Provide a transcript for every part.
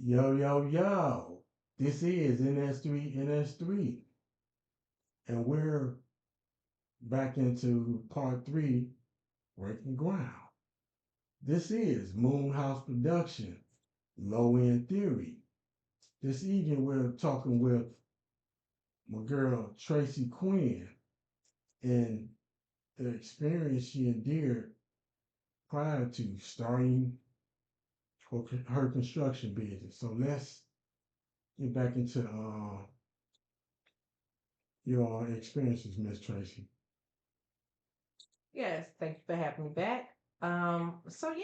Yo, yo, yo. This is NS3, and we're back into part three, Breaking Ground. This is Moonhouse Production, Low End Theory. This evening we're talking with my girl Tracy Quinn and the experience she endured prior to starting her construction business. So let's get back into your experiences, Miss Tracy. Yes, thank you for having me back. So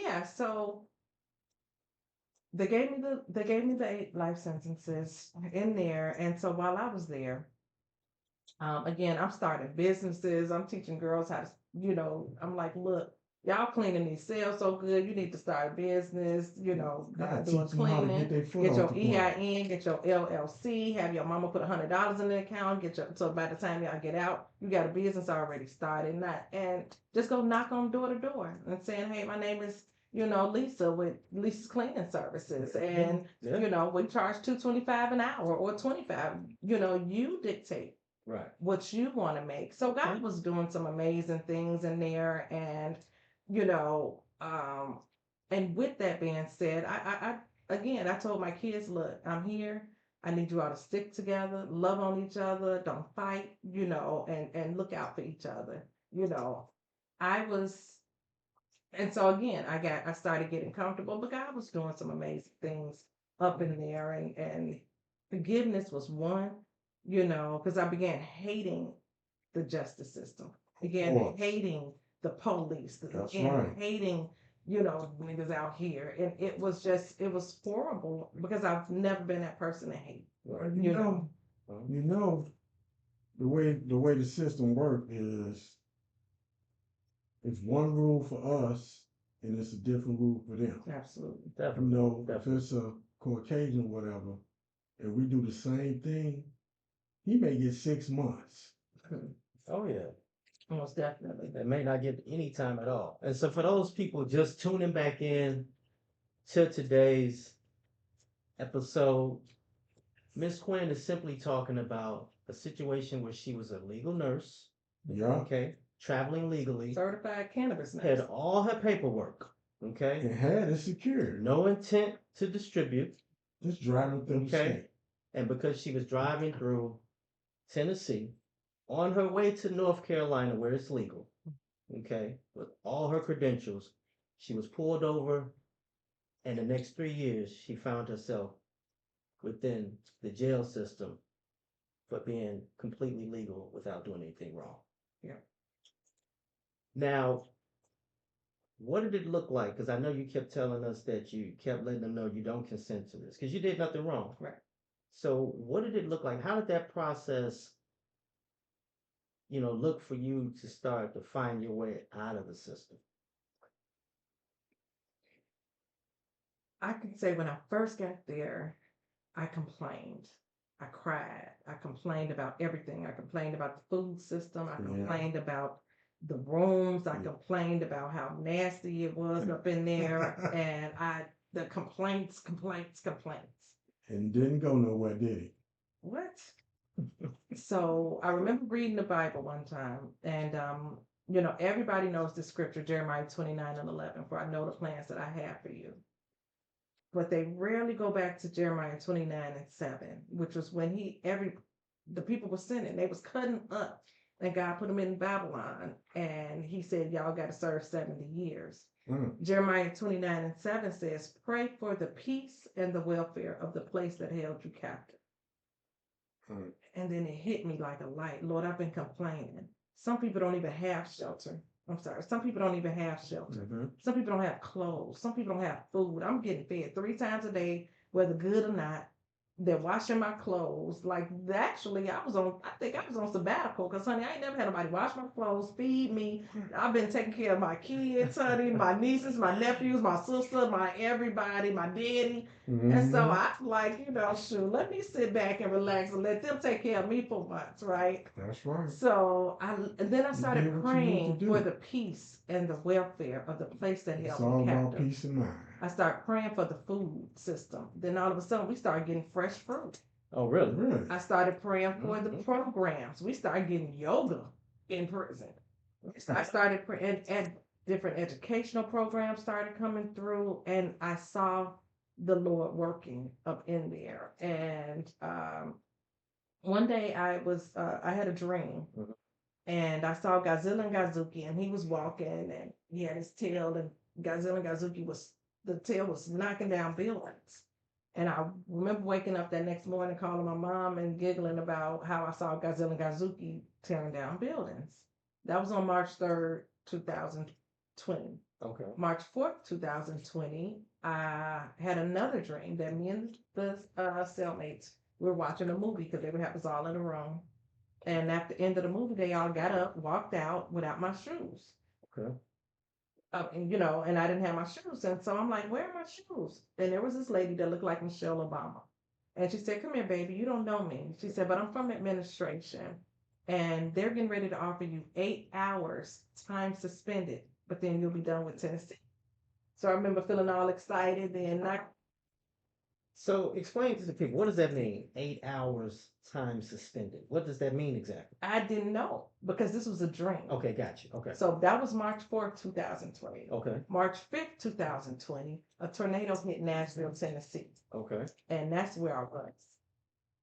they gave me the 8 life sentences in there, and so while I was there, again, I'm starting businesses. I'm teaching girls how to, I'm like, look, y'all cleaning these cells so good. You need to start a business. I Doing teach them how to get cleaning. their foot Get off your the ground. EIN, get your LLC. Have your mama put $100 in the account. So by the time y'all get out, you got a business already started. Not and just go knock on door to door and saying, hey, my name is. Lisa with Lisa's Cleaning Services, and Yeah. we charge 225 an hour or 25. You dictate Right. what you want to make. So God was doing some amazing things in there, and you know, and with that being said, I told my kids, look, I'm here. I need you all to stick together, love on each other, don't fight, and look out for each other. You know, I was, and so again, I started getting comfortable, but God was doing some amazing things up in there, and forgiveness was one, because I began hating the justice system, Of began course. hating the police, That's began right. hating, niggas out here. And it was horrible because I've never been that person to hate, Well, you know. you know, the way the system works is it's one rule for us and it's a different rule for them. Absolutely. Definitely. If Definitely. it's a Caucasian or whatever, and we do the same thing, he may get 6 months. Oh yeah. Most definitely. They may not get any time at all. And so for those people just tuning back in to today's episode, Miss Quinn is simply talking about a situation where she was a legal nurse, Yeah, okay, traveling legally, Certified cannabis had nurse. all her paperwork, okay, and had it secured. no intent to distribute, Just driving through the okay, state. and because she was driving through Tennessee on her way to North Carolina where it's legal, okay, with all her credentials, she was pulled over, and the next 3 years she found herself within the jail system for being completely legal without doing anything wrong. Yeah. Now, what did it look like? Because I know you kept telling us that you kept letting them know you don't consent to this because you did nothing wrong. Right. So, what did it look like? How did that process, look for you to start to find your way out of the system? I can say when I first got there, I complained. I cried. I complained about everything. I complained about the food system. I Yeah. complained about the rooms. I Yeah. complained about how nasty it was up in there. And the complaints. And didn't go nowhere, did he? What? So I remember reading the Bible one time, and everybody knows the scripture, Jeremiah 29:11, for I know the plans that I have for you. But they rarely go back to Jeremiah 29:7, which was when the people were sinning. They was cutting up, and God put them in Babylon, and he said, y'all got to serve 70 years. Jeremiah 29:7 says, pray for the peace and the welfare of the place that held you captive. And then it hit me like a light. Lord, I've been complaining. Some people don't even have shelter. I'm sorry. Some people don't even have shelter. Some people don't have clothes. Some people don't have food. I'm getting fed 3 times a day, whether good or not. They're washing my clothes. Like actually, I think I was on sabbatical because honey, I ain't never had nobody wash my clothes, feed me. I've been taking care of my kids, honey, my nieces, my nephews, my sister, my everybody, my daddy. And so I like, shoot, let me sit back and relax and let them take care of me for once, right? That's right. So and then I You started did what you need to praying do. for the peace and the welfare of the place that It's held me all about captive. peace of mind. I started praying for the food system. Then all of a sudden, we started getting fresh fruit. Oh, really? Really? I started praying for the Mhm. programs. We started getting yoga in prison. I started praying, and different educational programs started coming through, and I saw the Lord working up in there. And one day I had a dream, Mhm. and I saw Godzilla and Gazuki, and he was walking, and he had his tail, and Godzilla and Gazuki was the tail was knocking down buildings. And I remember waking up that next morning, calling my mom and giggling about how I saw Godzilla and Gazuki tearing down buildings. That was on March 3rd, 2020. Okay. March 4th, 2020, I had another dream that me and the cellmates were watching a movie because they would have us all in a room. And at the end of the movie, they all got up, walked out without my shoes. Okay. And I didn't have my shoes. And so I'm like, where are my shoes? And there was this lady that looked like Michelle Obama. And she said, come here, baby. You don't know me. She said, but I'm from administration. And they're getting ready to offer you 8 hours time suspended, but then you'll be done with Tennessee. So I remember feeling all excited and not So explain to the people, what does that mean? 8 hours time suspended. What does that mean exactly? I didn't know because this was a dream. Okay, got you. Okay. So that was March 4th, 2020. Okay. March 5th, 2020, a tornado hit Nashville, Tennessee. Okay. And that's where I was.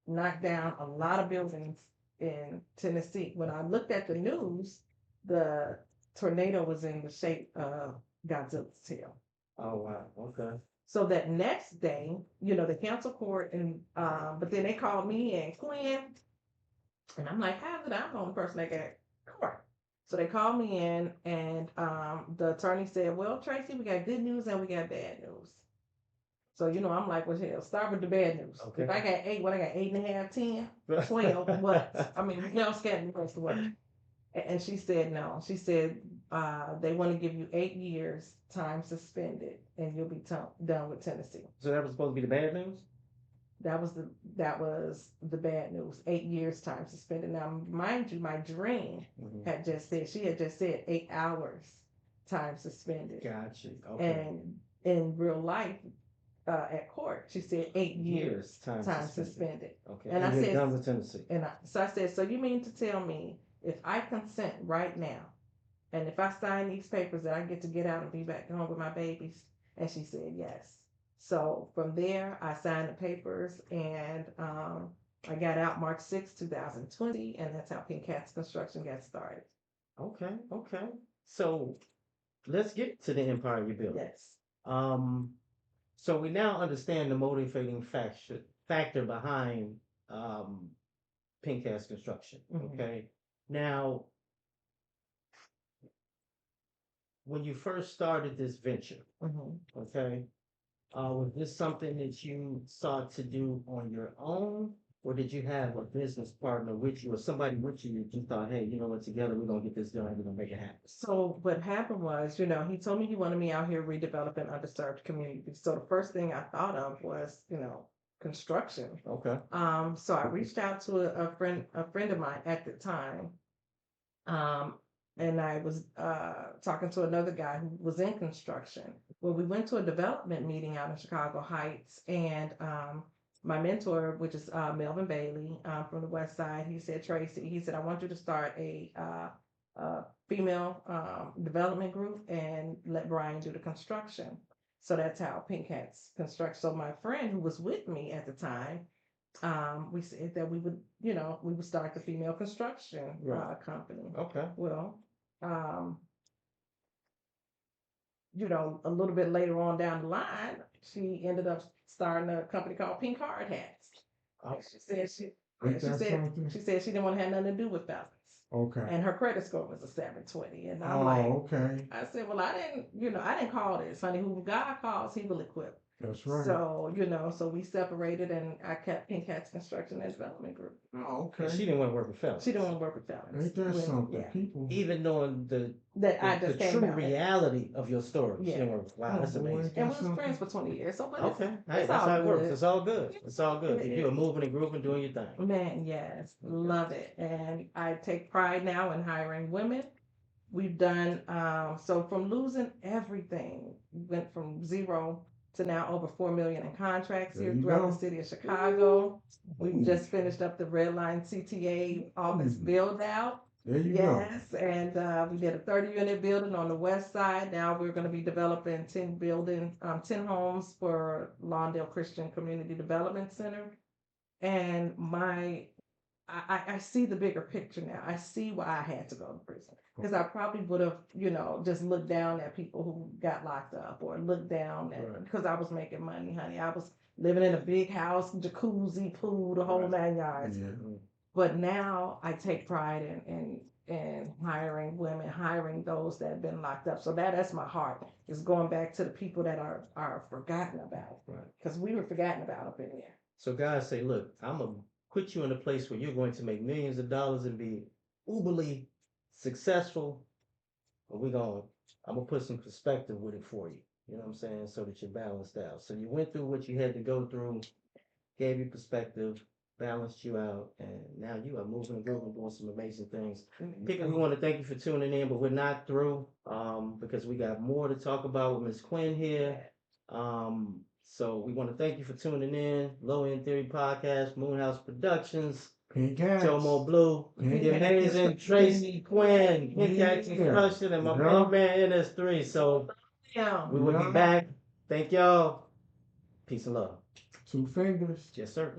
Knocked down a lot of buildings in Tennessee. When I looked at the news, the tornado was in the shape of Godzilla's tail. Oh, wow. Okay. So that next day, they canceled court, and but then they called me and Quinn, and I'm like, how's it? I'm the only person that got court. So they called me in, and the attorney said, well, Tracy, we got good news and we got bad news. So, I'm like, well, hell, start with the bad news. Okay. If I got I got 8.5, 10, 12, what? I mean, what else got me to work? And she said, no. She said, they want to give you 8 years time suspended, and you'll be done with Tennessee. So that was supposed to be the bad news? That was the bad news. 8 years time suspended. Now, mind you, my dream Mhm. she had just said 8 hours time suspended. Got you. Okay. And in real life, at court, she said 8 years Time time suspended. suspended. Okay. And I you're said, done with Tennessee. so I said, so you mean to tell me if I consent right now, and if I sign these papers that I get out and be back home with my babies? And she said yes. So from there, I signed the papers, and I got out March 6th, 2020, and that's how Pink Cats Construction got started. Okay. Okay. So let's get to the empire you built. Yes. So we now understand the motivating factor behind Pink Ass Construction. Mhm. Okay. Now, when you first started this venture, Mhm. okay, was this something that you sought to do on your own, or did you have a business partner with you, or somebody with you that you thought, hey, you know what, together we're gonna get this done, we're gonna make it happen? So what happened was, he told me he wanted me out here redeveloping underserved communities. So the first thing I thought of was, construction. Okay. So I reached out to a friend of mine at the time. Um, and I was talking to another guy who was in construction. Well, we went to a development meeting out in Chicago Heights, and my mentor, which is Melvin Bailey from the West Side, he said, Tracy, he said, I want you to start a female development group and let Brian do the construction. So that's how Pink Hats Construction. So my friend who was with me at the time, we said that we would start the female construction Right. company. Okay. Well, a little bit later on down the line, she ended up starting a company called Pink Hard Hats. Oh. She said she Ain't she that said something? she said she didn't want to have nothing to do with fellas. Okay. And her credit score was a 720. And I'm Oh, like, okay. I said, well, I didn't call this, honey. Who God calls, he will equip. That's right. So we separated, and I kept Pink Hats Construction and Development Group. Oh, And okay. she didn't want to work with fellas. She didn't want to work with fellas. Ain't that something? Yeah. People. Even knowing the I just came true out. reality of your story. She Yeah. didn't work. Wow, that's Oh, boy. amazing. And we was friends for 20 years. So, but Okay. Hey, it's that's all how it works. good. It's all good. It's all good. It- You're moving and grooving, doing your thing. Man, yes, love it. And I take pride now in hiring women We've done so from losing everything, we went from zero to now over 4 million in contracts There here you throughout the go. city of Chicago. We've Ooh, just finished up the Red Line CTA office ooh, build out. there you go. Yes, and we did a 30-unit building on the west side. Now we're going to be developing 10 homes for Lawndale Christian Community Development Center. And I see the bigger picture now. I see why I had to go to prison because I probably would have, just looked down at people who got locked up or looked down at Right. because I was making money, honey. I was living in a big house, jacuzzi, pool, the whole Right. 9 yards. Yeah. But now I take pride in hiring women, hiring those that have been locked up. So that's my heart is going back to the people that are forgotten about Right. because we were forgotten about up in there. So guys say, look, I'm gonna put you in a place where you're going to make millions of dollars and be uberly successful. But I'm gonna put some perspective with it for you. You know what I'm saying? So that you're balanced out. So you went through what you had to go through, gave you perspective, balanced you out, and now you are moving and grooving, doing some amazing things. People, we want to thank you for tuning in, but we're not through because we got more to talk about with Miss Quinn here. So we want to thank you for tuning in. Low End Theory Podcast, Moonhouse Productions, Pink hats. Jomo Blue, the amazing Tracy Quinn, Pink Cats Construction, and my main man NS3. So Yeah. we will be back. Thank y'all. Peace and love. 2 fingers. Yes, sir.